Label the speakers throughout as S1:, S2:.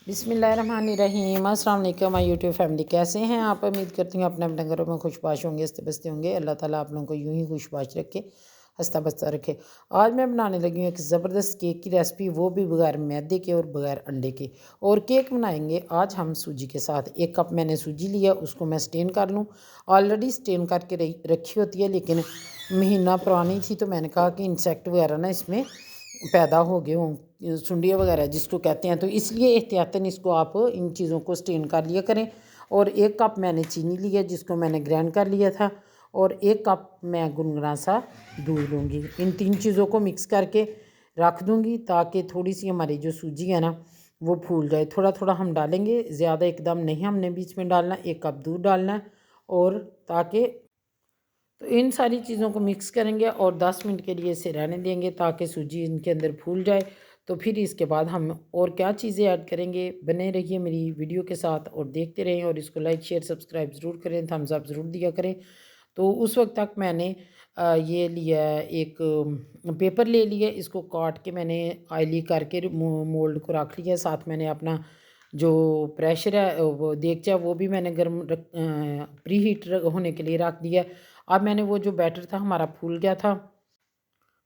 S1: बिस्मिल्लाहिर्रहमानिर्रहीम। अस्सलाम वालेकुम माय यूट्यूब फैमिली, कैसे हैं आप? उम्मीद करती हूँ अपने अपने घरों में खुशबाश होंगे, हंसते बसते होंगे। अल्लाह ताला आप लोगों को यूं ही खुशबाश रखे, हंसता बसता रखे। आज मैं बनाने लगी हूँ एक ज़बरदस्त केक की रेसिपी, वो भी बगैर मैदे के और बगैर अंडे के। और केक बनाएंगे आज हम सूजी के साथ। 1 कप मैंने सूजी लिया, उसको मैं स्टेन कर लूँ। ऑलरेडी स्टेन करके रखी होती है, लेकिन महीना पुरानी थी तो मैंने कहा कि इंसेक्ट वगैरह ना इसमें पैदा हो गए हों, सुंडियाँ वगैरह जिसको कहते हैं, तो इसलिए एहतियातन इसको आप इन चीज़ों को स्टेन कर लिया करें। और 1 कप मैंने चीनी लिया जिसको मैंने ग्राइंड कर लिया था, और 1 कप मैं गुनगुना सा दूध लूँगी। इन 3 चीज़ों को मिक्स करके रख दूँगी ताकि थोड़ी सी हमारी जो सूजी है ना वो फूल जाए। थोड़ा थोड़ा हम डालेंगे, ज़्यादा एकदम नहीं हमने बीच में डालना। 1 कप दूध डालना है, और ताकि तो इन सारी चीज़ों को मिक्स करेंगे और 10 मिनट के लिए इसे रहने देंगे ताकि सूजी इनके अंदर फूल जाए। तो फिर इसके बाद हम और क्या चीज़ें ऐड करेंगे, बने रहिए मेरी वीडियो के साथ और देखते रहें। और इसको लाइक शेयर सब्सक्राइब ज़रूर करें, थम्स अप ज़रूर दिया करें। तो उस वक्त तक मैंने ये लिया है, एक पेपर ले लिया, इसको काट के मैंने ऑयली करके मोल्ड को रख लिया। साथ मैंने अपना जो प्रेशर है वो देगचा है वो भी मैंने गर्म प्री हीट होने के लिए रख दिया। अब मैंने वो जो बैटर था हमारा फूल गया था,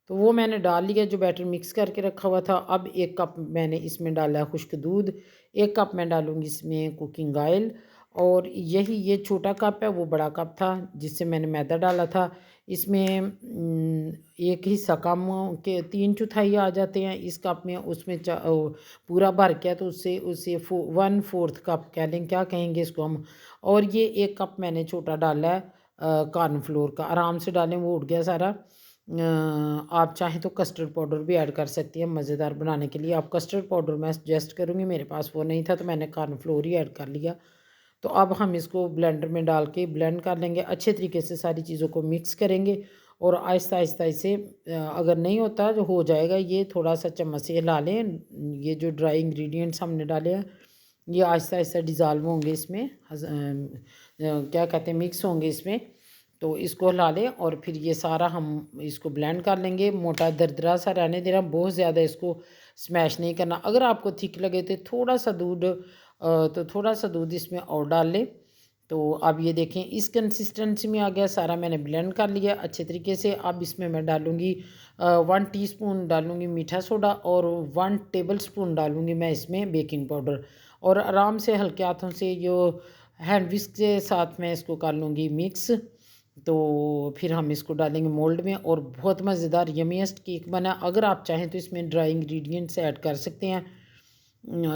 S1: तो वो मैंने डाल लिया जो बैटर मिक्स करके रखा हुआ था। अब 1 कप मैंने इसमें डाला है खुश्क दूध, 1 कप मैं डालूँगी इसमें कुकिंग ऑयल, और यही ये छोटा कप है, वो बड़ा कप था जिससे मैंने मैदा डाला था। इसमें एक हिस्सा कम के 3/4 आ जाते हैं इस कप में, उसमें पूरा भर गया तो उससे उससे 1/4 कप कह लें, क्या कहेंगे इसको हम। और ये 1 कप मैंने छोटा डाला है कॉर्नफ्लोर का। आराम से डालें, वो उठ गया सारा। आप चाहें तो कस्टर्ड पाउडर भी ऐड कर सकती हैं मज़ेदार बनाने के लिए। आप कस्टर्ड पाउडर मैं सजेस्ट करूँगी, मेरे पास वो नहीं था तो मैंने कॉर्नफ्लोर ही ऐड कर लिया। तो अब हम इसको ब्लेंडर में डाल के ब्लेंड कर लेंगे, अच्छे तरीके से सारी चीज़ों को मिक्स करेंगे। और आहिस्ता आहिस्ता इसे अगर नहीं होता जो हो जाएगा, ये थोड़ा सा चम्मच से हिला लें। ये जो ड्राई इंग्रेडिएंट्स हमने डाले हैं ये आहिस्ता आहिस्ता डिज़ाल्व होंगे इसमें, क्या कहते हैं, मिक्स होंगे इसमें। तो इसको हिला लें और फिर ये सारा हम इसको ब्लेंड कर लेंगे। मोटा दरदरा सा रहने देना, बहुत ज़्यादा इसको स्मैश नहीं करना। अगर आपको थिक लगे तो थोड़ा सा दूध इसमें और डाल लें। तो अब ये देखें इस कंसिस्टेंसी में आ गया, सारा मैंने ब्लेंड कर लिया अच्छे तरीके से। अब इसमें मैं डालूँगी 1 टीस्पून डालूँगी मीठा सोडा, और 1 टेबलस्पून डालूँगी मैं इसमें बेकिंग पाउडर। और आराम से हल्के हाथों से जो हैंड विस्क के साथ मैं इसको कर लूँगी मिक्स। तो फिर हम इसको डालेंगे मोल्ड में, और बहुत मज़ेदार यमीएस्ट केक बना। अगर आप चाहें तो इसमें ड्राई इंग्रेडिएंट्स ऐड कर सकते हैं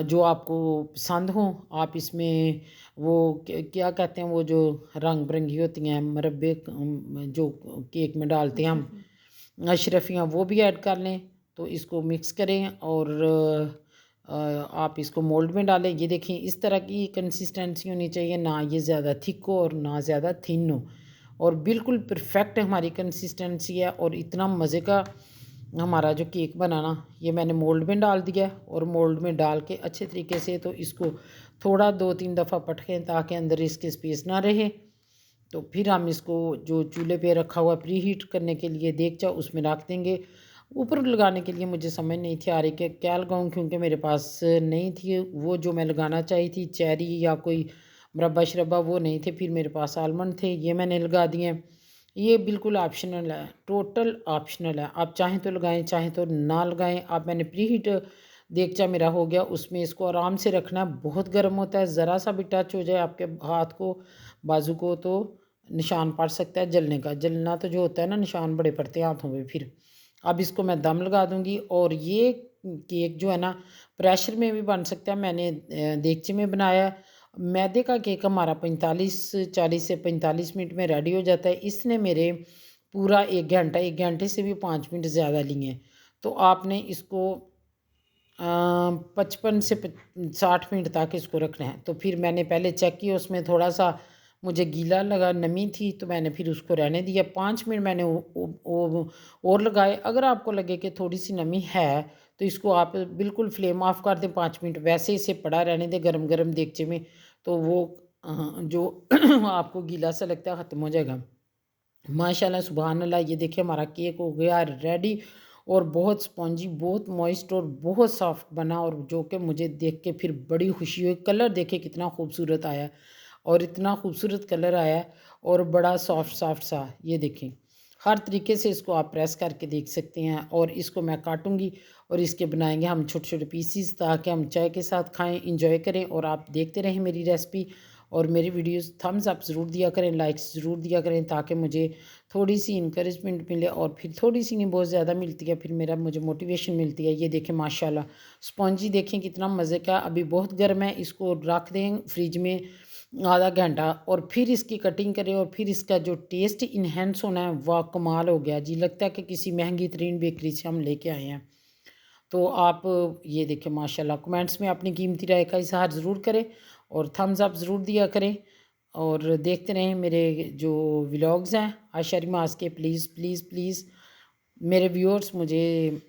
S1: जो आपको पसंद हो। आप इसमें वो क्या कहते हैं, वो जो रंग बिरंगी होती हैं मुरब्बे जो केक में डालते हैं हम, अशरफियाँ, वो भी ऐड कर लें। तो इसको मिक्स करें और आप इसको मोल्ड में डालें। ये देखें इस तरह की कंसिस्टेंसी होनी चाहिए, ना ये ज़्यादा थिक हो और ना ज़्यादा थिन हो, और बिल्कुल परफेक्ट हमारी कंसिस्टेंसी है। और इतना मज़े का हमारा जो केक बनाना, ये मैंने मोल्ड में डाल दिया, और मोल्ड में डाल के अच्छे तरीके से तो इसको थोड़ा 2-3 दफ़ा पटकें ताकि अंदर इसके स्पेस ना रहे। तो फिर हम इसको जो चूल्हे पे रखा हुआ प्री हीट करने के लिए देगचा, उसमें रख देंगे। ऊपर लगाने के लिए मुझे समझ नहीं थी आ रही कि क्या लगाऊं, क्योंकि मेरे पास नहीं थी वो जो मैं लगाना चाहिए थी, चेरी या कोई मुरब्बा शरब्बा, वो नहीं थे। फिर मेरे पास आलमंड थे, ये मैंने लगा दिए हैं। ये बिल्कुल ऑप्शनल है, टोटल ऑप्शनल है। आप चाहें तो लगाएं, चाहें तो ना लगाएं। आप मैंने प्री हीट देगचा मेरा हो गया, उसमें इसको आराम से रखना है। बहुत गर्म होता है, ज़रा सा भी टच हो जाए आपके हाथ को, बाजू को, तो निशान पड़ सकता है जलने का। जलना तो जो होता है ना, निशान बड़े पड़ते हैं हाथों पे फिर। अब इसको मैं दम लगा दूंगी। और ये केक जो है ना प्रेशर में भी बन सकता है, मैंने देगचे में बनाया है। मैदे का केक हमारा 40 से 45 मिनट में रेडी हो जाता है। इसने मेरे पूरा 1 घंटा, 1 घंटे से भी 5 मिनट ज़्यादा लिए हैं। तो आपने इसको 55 से 60 मिनट तक इसको रखना है। तो फिर मैंने पहले चेक किया, उसमें थोड़ा सा मुझे गीला लगा, नमी थी, तो मैंने फिर उसको रहने दिया। 5 मिनट मैंने और लगाए। अगर आपको लगे कि थोड़ी सी नमी है तो इसको आप बिल्कुल फ्लेम ऑफ कर दें, 5 मिनट वैसे इसे पड़ा रहने दें गरम गरम देगचे में। तो वो जो आपको गीला सा लगता है ख़त्म हो जाएगा। माशाल्लाह सुबहान अल्लाह। ये देखिए हमारा केक हो गया रेडी, और बहुत स्पॉन्जी, बहुत मॉइस्ट और बहुत सॉफ्ट बना, और जो कि मुझे देख के फिर बड़ी खुशी हुई। कलर देखे कितना खूबसूरत आया, और इतना खूबसूरत कलर आया और बड़ा सॉफ्ट सॉफ्ट सा। ये देखें, हर तरीके से इसको आप प्रेस करके देख सकते हैं। और इसको मैं काटूंगी और इसके बनाएंगे हम छोटे छोटे पीसीस, ताकि हम चाय के साथ खाएं, इंजॉय करें। और आप देखते रहें मेरी रेसिपी और मेरी वीडियोस। थम्स अप ज़रूर दिया करें, लाइक्स ज़रूर दिया करें, ताकि मुझे थोड़ी सी इंकरेजमेंट मिले, और फिर थोड़ी सी नहीं बहुत ज़्यादा मिलती है, फिर मुझे मोटिवेशन मिलती है। ये देखें माशाल्लाह, स्पॉन्जी देखें कितना मज़े का। अभी बहुत गर्म है, इसको रख दें फ्रिज में आधा घंटा, और फिर इसकी कटिंग करें, और फिर इसका जो टेस्ट इन्हेंस होना है वाह कमाल हो गया जी। लगता है कि किसी महंगी तरीन बेकरी से हम लेके आए हैं। तो आप ये देखें माशाल्लाह। कमेंट्स में अपनी कीमती राय का इजहार ज़रूर करें और थम्स अप ज़रूर दिया करें, और देखते रहें मेरे जो व्लॉग्स हैं आयशा रिमास के। प्लीज़ प्लीज़ प्लीज़ मेरे व्यूअर्स मुझे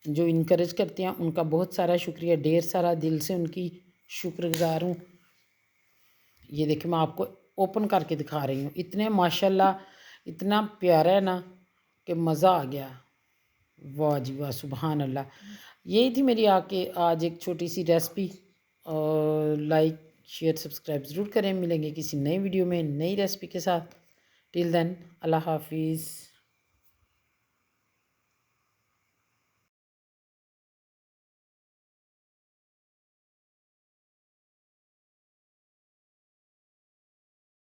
S1: जो इनकरेज करते हैं उनका बहुत सारा शुक्रिया, ढेर सारा दिल से उनकी शुक्रगुजार हूँ। ये देखिए मैं आपको ओपन करके दिखा रही हूँ, इतने माशाल्लाह इतना प्यारा है ना कि मज़ा आ गया। वाह जी वाह, सुभान अल्लाह। यही थी मेरी आके आज एक छोटी सी रेसिपी। और लाइक शेयर सब्सक्राइब ज़रूर करें। मिलेंगे किसी नई वीडियो में नई रेसिपी के साथ। टिल देन अल्लाह हाफिज़।